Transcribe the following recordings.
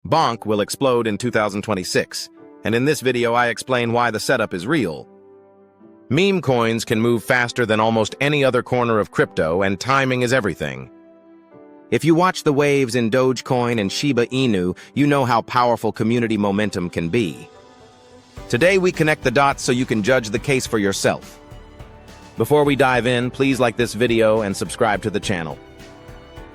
BONK will explode in 2026, and in this video I explain why the setup is real. Meme coins can move faster than almost any other corner of crypto, and timing is everything. If you watch the waves in Dogecoin and Shiba Inu, you know how powerful community momentum can be. Today we connect the dots so you can judge the case for yourself. Before we dive in, please like this video and subscribe to the channel.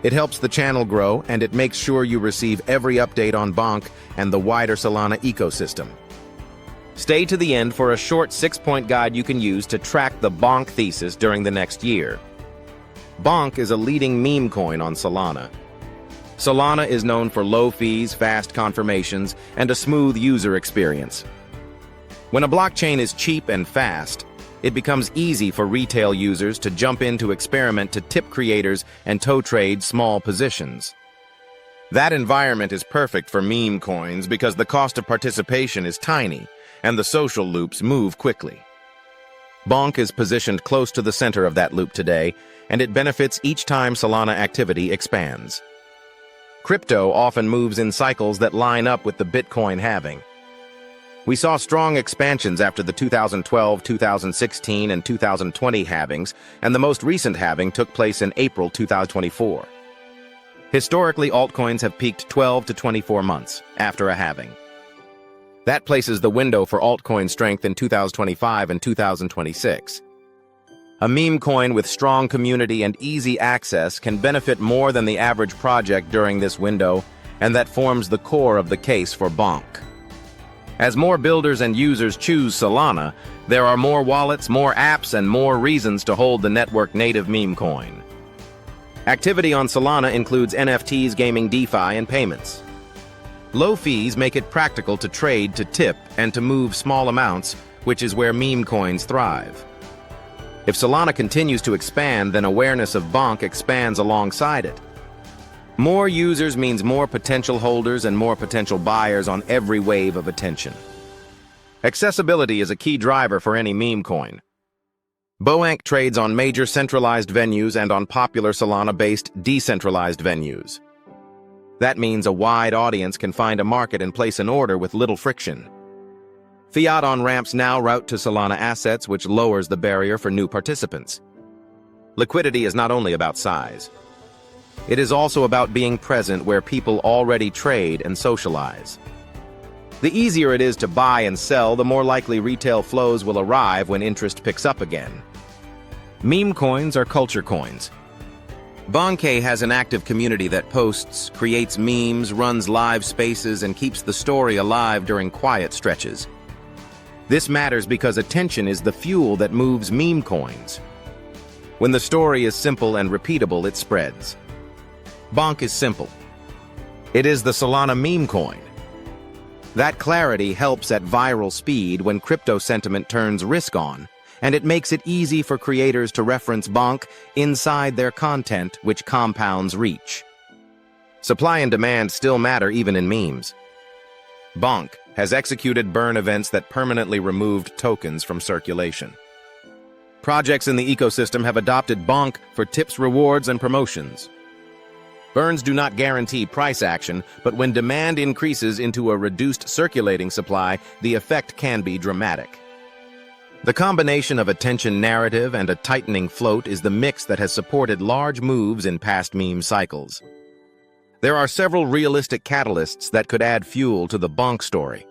It helps the channel grow, and it makes sure you receive every update on BONK and the wider Solana ecosystem. Stay to the end for a short 6-point guide you can use to track the BONK thesis during the next year. BONK is a leading meme coin on Solana. Solana is known for low fees, fast confirmations, and a smooth user experience. When a blockchain is cheap and fast, it becomes easy for retail users to jump in to experiment to tip creators and toe trade small positions. That environment is perfect for meme coins because the cost of participation is tiny and the social loops move quickly. BONK is positioned close to the center of that loop today, and it benefits each time Solana activity expands. Crypto often moves in cycles that line up with the Bitcoin halving. We saw strong expansions after the 2012, 2016, and 2020 halvings, and the most recent halving took place in April 2024. Historically, altcoins have peaked 12 to 24 months after a halving. That places the window for altcoin strength in 2025 and 2026. A meme coin with strong community and easy access can benefit more than the average project during this window, and that forms the core of the case for BONK. As more builders and users choose Solana, there are more wallets, more apps, and more reasons to hold the network-native meme coin. Activity on Solana includes NFTs, gaming, DeFi, and payments. Low fees make it practical to trade, to tip, and to move small amounts, which is where meme coins thrive. If Solana continues to expand, then awareness of BONK expands alongside it. More users means more potential holders and more potential buyers on every wave of attention. Accessibility is a key driver for any meme coin. BONK trades on major centralized venues and on popular Solana-based decentralized venues. That means a wide audience can find a market and place an order with little friction. Fiat on-ramps now route to Solana assets, which lowers the barrier for new participants. Liquidity is not only about size. It is also about being present where people already trade and socialize. The easier it is to buy and sell, the more likely retail flows will arrive when interest picks up again. Meme coins are culture coins. BONK has an active community that posts, creates memes, runs live spaces, and keeps the story alive during quiet stretches. This matters because attention is the fuel that moves meme coins. When the story is simple and repeatable, it spreads. BONK is simple. It is the Solana meme coin. That clarity helps at viral speed when crypto sentiment turns risk on, and it makes it easy for creators to reference BONK inside their content, which compounds reach. Supply and demand still matter even in memes. BONK has executed burn events that permanently removed tokens from circulation. Projects in the ecosystem have adopted BONK for tips, rewards, and promotions. Burns do not guarantee price action, but when demand increases into a reduced circulating supply, the effect can be dramatic. The combination of attention narrative and a tightening float is the mix that has supported large moves in past meme cycles. There are several realistic catalysts that could add fuel to the BONK story.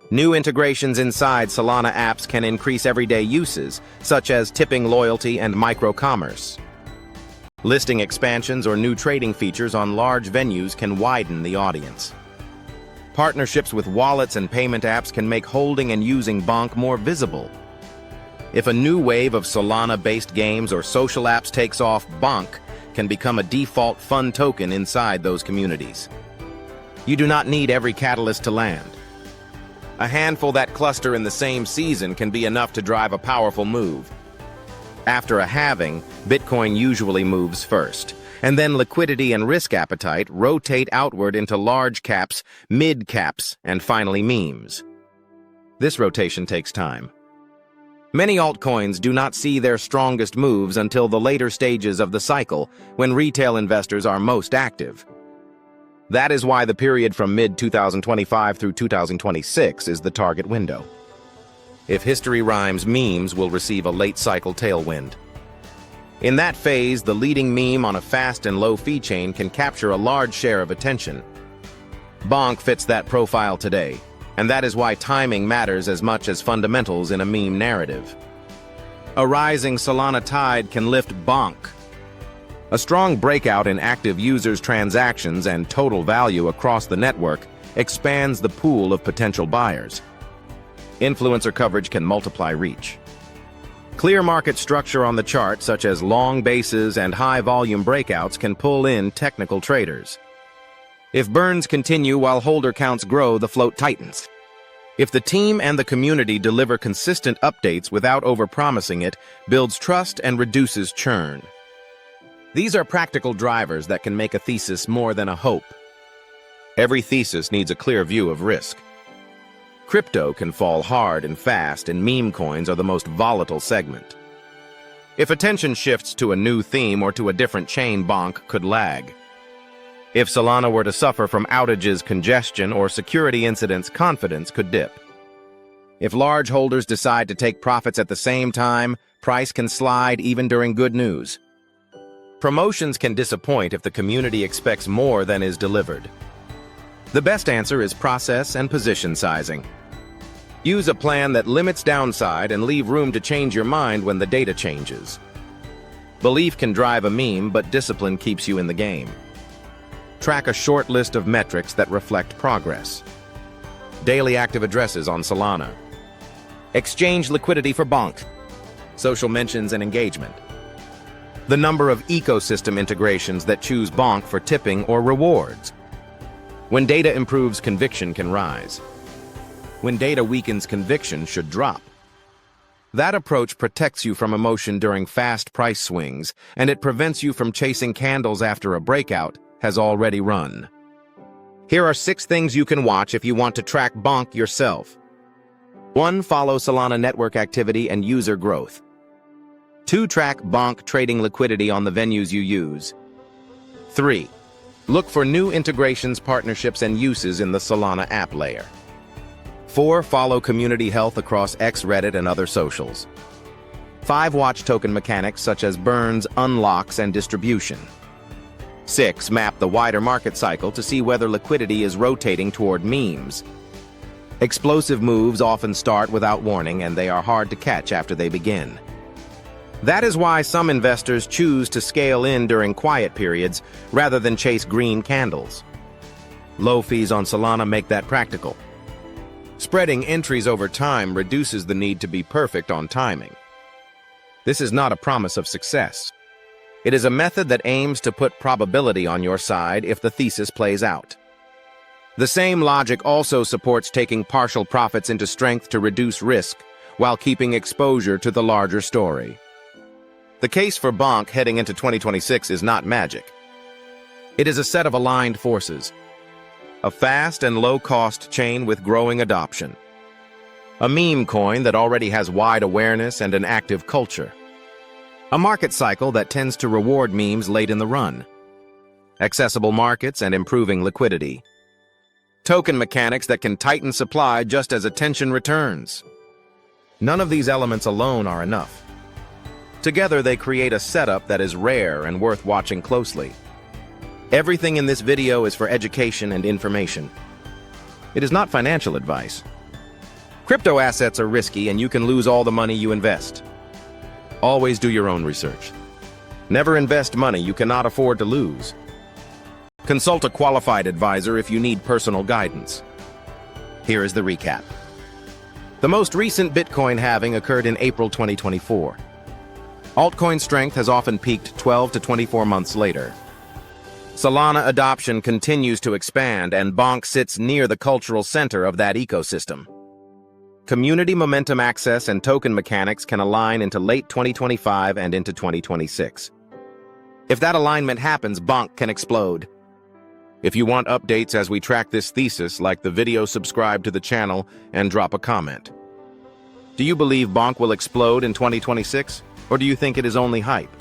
New integrations inside Solana apps can increase everyday uses, such as tipping, loyalty, and micro-commerce. Listing expansions or new trading features on large venues can widen the audience. Partnerships with wallets and payment apps can make holding and using BONK more visible. If a new wave of Solana-based games or social apps takes off, BONK can become a default fun token inside those communities. You do not need every catalyst to land. A handful that cluster in the same season can be enough to drive a powerful move. After a halving, Bitcoin usually moves first, and then liquidity and risk appetite rotate outward into large caps, mid caps, and finally memes. This rotation takes time. Many altcoins do not see their strongest moves until the later stages of the cycle, when retail investors are most active. That is why the period from mid-2025 through 2026 is the target window. If history rhymes, memes will receive a late-cycle tailwind. In that phase, the leading meme on a fast and low-fee chain can capture a large share of attention. BONK fits that profile today, and that is why timing matters as much as fundamentals in a meme narrative. A rising Solana tide can lift BONK. A strong breakout in active users' transactions and total value across the network expands the pool of potential buyers. Influencer coverage can multiply reach. Clear market structure on the chart, such as long bases and high-volume breakouts, can pull in technical traders. If burns continue while holder counts grow, the float tightens. If the team and the community deliver consistent updates without overpromising, it builds trust and reduces churn. These are practical drivers that can make a thesis more than a hope. Every thesis needs a clear view of risk. Crypto can fall hard and fast, and meme coins are the most volatile segment. If attention shifts to a new theme or to a different chain, BONK could lag. If Solana were to suffer from outages, congestion, or security incidents, confidence could dip. If large holders decide to take profits at the same time, price can slide even during good news. Promotions can disappoint if the community expects more than is delivered. The best answer is process and position sizing. Use a plan that limits downside and leave room to change your mind when the data changes. Belief can drive a meme, but discipline keeps you in the game. Track a short list of metrics that reflect progress. Daily active addresses on Solana. Exchange liquidity for BONK. Social mentions and engagement. The number of ecosystem integrations that choose BONK for tipping or rewards. When data improves, conviction can rise. When data weakens, conviction should drop. That approach protects you from emotion during fast price swings, and it prevents you from chasing candles after a breakout has already run. Here are 6 things you can watch if you want to track BONK yourself. 1. Follow Solana network activity and user growth. 2. Track BONK trading liquidity on the venues you use. 3. Look for new integrations, partnerships, and uses in the Solana app layer. 4. Follow community health across X, Reddit, and other socials. 5. Watch token mechanics such as burns, unlocks, and distribution. 6. Map the wider market cycle to see whether liquidity is rotating toward memes. Explosive moves often start without warning, and they are hard to catch after they begin. That is why some investors choose to scale in during quiet periods rather than chase green candles. Low fees on Solana make that practical. Spreading entries over time reduces the need to be perfect on timing. This is not a promise of success. It is a method that aims to put probability on your side if the thesis plays out. The same logic also supports taking partial profits into strength to reduce risk while keeping exposure to the larger story. The case for BONK heading into 2026 is not magic. It is a set of aligned forces. A fast and low-cost chain with growing adoption. A meme coin that already has wide awareness and an active culture. A market cycle that tends to reward memes late in the run. Accessible markets and improving liquidity. Token mechanics that can tighten supply just as attention returns. None of these elements alone are enough. Together, they create a setup that is rare and worth watching closely. Everything in this video is for education and information. It is not financial advice. Crypto assets are risky, and you can lose all the money you invest. Always do your own research. Never invest money you cannot afford to lose. Consult a qualified advisor if you need personal guidance. Here is the recap. The most recent Bitcoin halving occurred in April 2024. Altcoin strength has often peaked 12 to 24 months later. Solana adoption continues to expand, and BONK sits near the cultural center of that ecosystem. Community momentum access and token mechanics can align into late 2025 and into 2026. If that alignment happens, BONK can explode. If you want updates as we track this thesis, like the video, subscribe to the channel, and drop a comment. Do you believe BONK will explode in 2026, or do you think it is only hype?